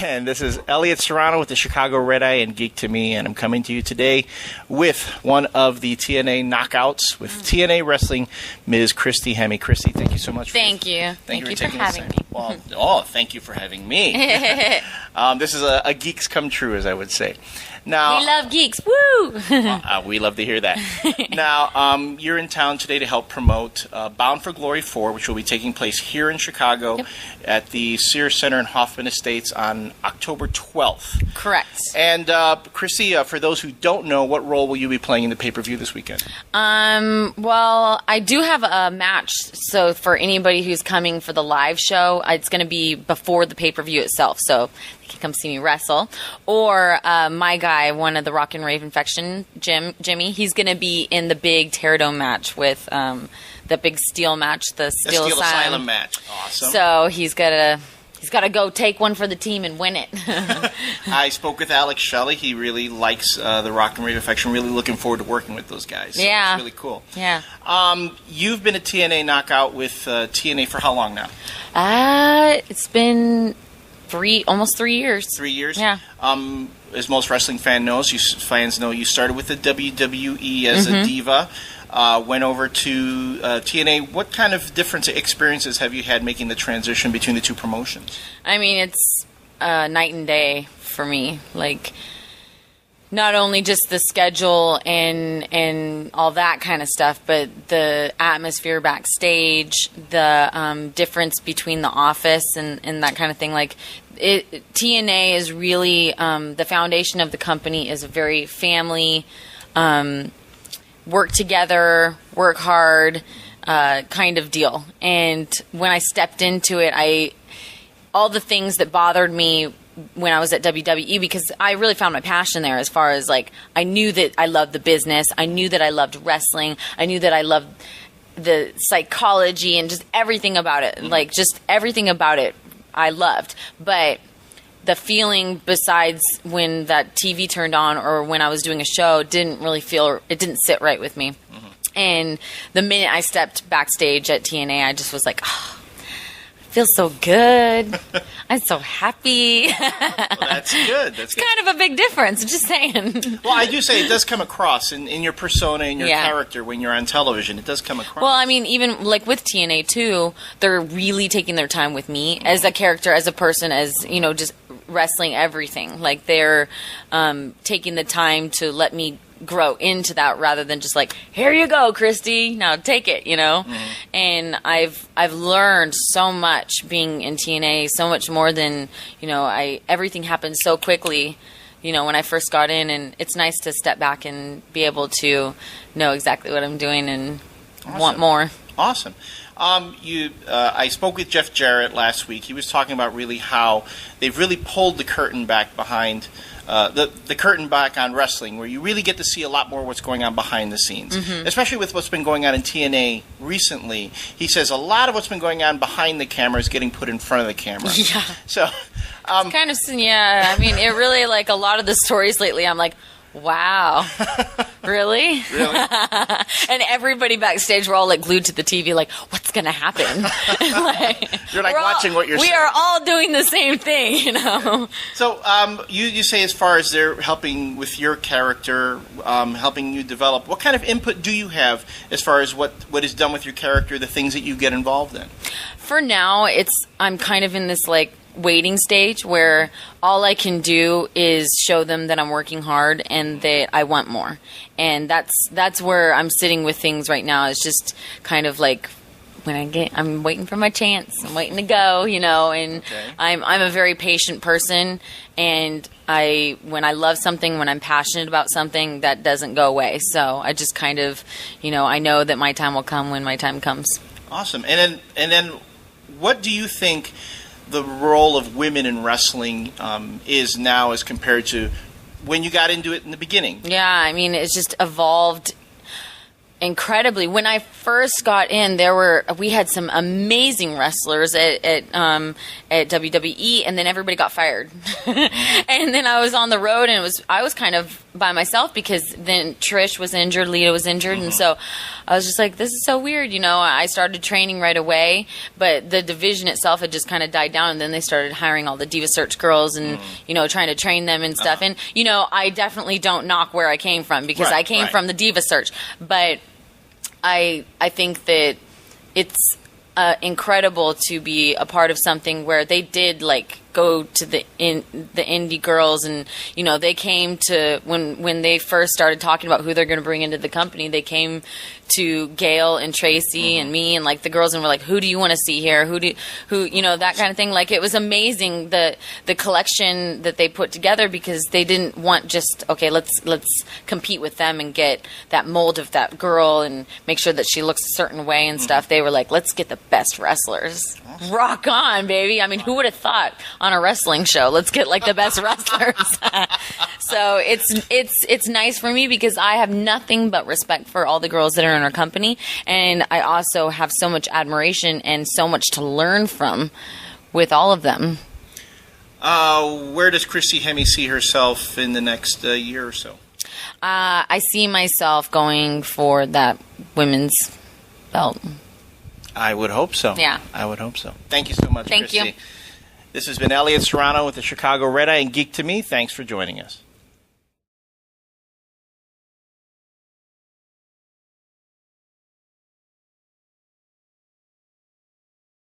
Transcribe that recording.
And this is Elliott Serrano with the Chicago Red Eye and Geek to Me, and I'm coming to you today with one of the TNA knockouts with TNA Wrestling, Ms. Christy Hemme. Christy, thank you so much. Thank you. Thank you for having me. Well, thank you for having me. This is a geeks come true, as I would say. Now, we love geeks. Woo! We love to hear that. Now, you're in town today to help promote Bound for Glory 4, which will be taking place here in Chicago at the Sears Center in Hoffman Estates on October 12th. Correct. And, Chrissy, for those who don't know, what role will you be playing in the pay-per-view this weekend? Well, I do have a match, so for anybody who's coming for the live show, it's going to be before the pay-per-view itself, so you can come see me wrestle. Or my guy, one of the Rock and Rave Infection, Jimmy, he's going to be in the big Terror Dome match with the big steel match, the Steel Asylum match. Awesome. So he's got to go take one for the team and win it. I spoke with Alex Shelley. He really likes the Rock and Rave Infection. Really looking forward to working with those guys. So yeah. It's really cool. Yeah. You've been a TNA knockout with TNA for how long now? It's been almost 3 years. 3 years? Yeah. As most wrestling fans know, you started with the WWE as a diva, went over to TNA. What kind of different experiences have you had making the transition between the two promotions? I mean, it's night and day for me. Like, not only just the schedule and all that kind of stuff, but the atmosphere backstage, the difference between the office and that kind of thing. Like, TNA is really the foundation of the company is a very family, work together, work hard kind of deal. And when I stepped into it, all the things that bothered me when I was at WWE, because I really found my passion there as far as, like, I knew that I loved the business. I knew that I loved wrestling. I knew that I loved the psychology and just everything about it. Like, just everything about it I loved. But the feeling besides when that TV turned on or when I was doing a show it didn't sit right with me. Mm-hmm. And the minute I stepped backstage at TNA, I just was like, oh, feels so good. I'm so happy. Well, that's good. It's kind of a big difference. I'm just saying. Well, I do say it does come across in your persona and your character when you're on television. It does come across. Well, I mean, even like with TNA too, they're really taking their time with me as a character, as a person, as, you know, just wrestling everything. Like, they're taking the time to let me grow into that rather than just like, here you go, Christy, now take it, you know. And I've learned so much being in TNA, so much more than, you know, everything happened so quickly, you know, when I first got in, and it's nice to step back and be able to know exactly what I'm doing and want more. Awesome. I spoke with Jeff Jarrett last week. He was talking about really how they've really pulled the curtain back behind the curtain back on wrestling, where you really get to see a lot more what's going on behind the scenes, especially with what's been going on in TNA recently. He says a lot of what's been going on behind the camera is getting put in front of the camera. Yeah. So, kind of, yeah. I mean, it really, like, a lot of the stories lately, I'm like, wow, really? Really? And everybody backstage, we're all like glued to the TV, like, what's going to happen? You're like watching what you're saying. We are all doing the same thing, you know? So you say as far as they're helping with your character, helping you develop, what kind of input do you have as far as what is done with your character, the things that you get involved in? For now, I'm kind of in this, like, waiting stage where all I can do is show them that I'm working hard and that I want more. And that's where I'm sitting with things right now. It's just kind of like I'm waiting for my chance. I'm waiting to go, you know, and I'm a very patient person, and when I love something, when I'm passionate about something, that doesn't go away. So I just kind of, you know, I know that my time will come when my time comes. Awesome. And then what do you think the role of women in wrestling is now as compared to when you got into it in the beginning? Yeah, I mean, it's just evolved incredibly. When I first got in, we had some amazing wrestlers at WWE, and then everybody got fired. And then I was on the road, and I was kind of by myself because then Trish was injured, Lita was injured, and so I was just like, this is so weird. I started training right away, but the division itself had just kind of died down, and then they started hiring all the Diva Search girls and, trying to train them and stuff. And, I definitely don't knock where I came from because I came from the Diva Search, but I think that it's incredible to be a part of something where they did go to the indie girls, and they came to when they first started talking about who they're going to bring into the company. They came to Gail and Tracy and me and the girls, and were like, "Who do you want to see here? Who that kind of thing." It was amazing the collection that they put together because they didn't want just let's compete with them and get that mold of that girl and make sure that she looks a certain way and stuff. They were like, let's get the best wrestlers. Rock on, baby. I mean, who would have thought on a wrestling show, let's get the best wrestlers. So it's nice for me because I have nothing but respect for all the girls that are in our company, and I also have so much admiration and so much to learn from with all of them. Where does Christy Hemme see herself in the next year or so? I see myself going for that women's belt. I would hope so. Yeah. I would hope so. Thank you so much, Thank Christy. you. This has been Elliott Serrano with the Chicago Red Eye and Geek to Me. Thanks for joining us.